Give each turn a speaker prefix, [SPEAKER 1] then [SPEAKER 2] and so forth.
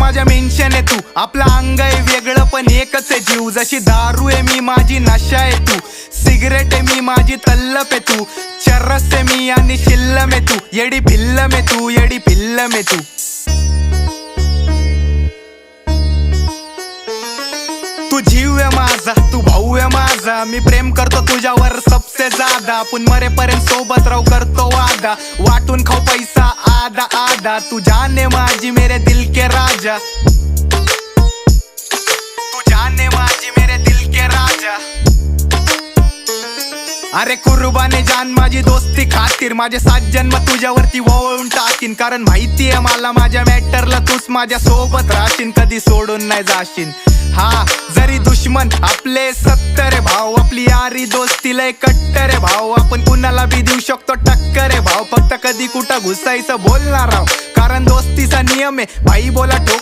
[SPEAKER 1] माझ्या मेन्शन आहे तू, आपलं अंग आहे वेगळं पण एकच आहे जीव. जशी दारू आहे मी माझी नशा आहे तू, सिगरेट आहे मी माझी तल्लप आहे तू, चर्रस आहे मी आणि शिल्लम आहे तू, येडी भिल्लम आहे तू, येडी भिल्लम आहे तू. तू जीव आहे माझा, तू भाऊ आहे माझा, मी प्रेम करतो तुझ्यावर सबसे ज्यादा. आपण मरेपर्यंत सोबत राहू करतो वादा, वाटून खाऊ पैसा आधा आधा. तू जाने माझी मेरे दिल के राजा, तू जाने माझी मेरे दिल के राजा. अरे कुर्बानी जान माझी दोस्ती खातीर, माझे 7 जन्म तुझ्यावरती वळून टाकीन. कारण माहितीये मला माझ्या मॅटरला तूच माझ्या सोबत राहशील, कधी सोडून नाही जाशील. हा जरी दुश्मन आपले 70 भाव, आपली यारी दोस्ती लय कट्टर आहे भाव. आपण कुणाला बी देऊ शकतो टक्कर आहे भाव, फक्त कधी कुठं घुसायचं बोलणार आहो. कारण दोस्तीचा नियम आहे भाई बोला ठोक.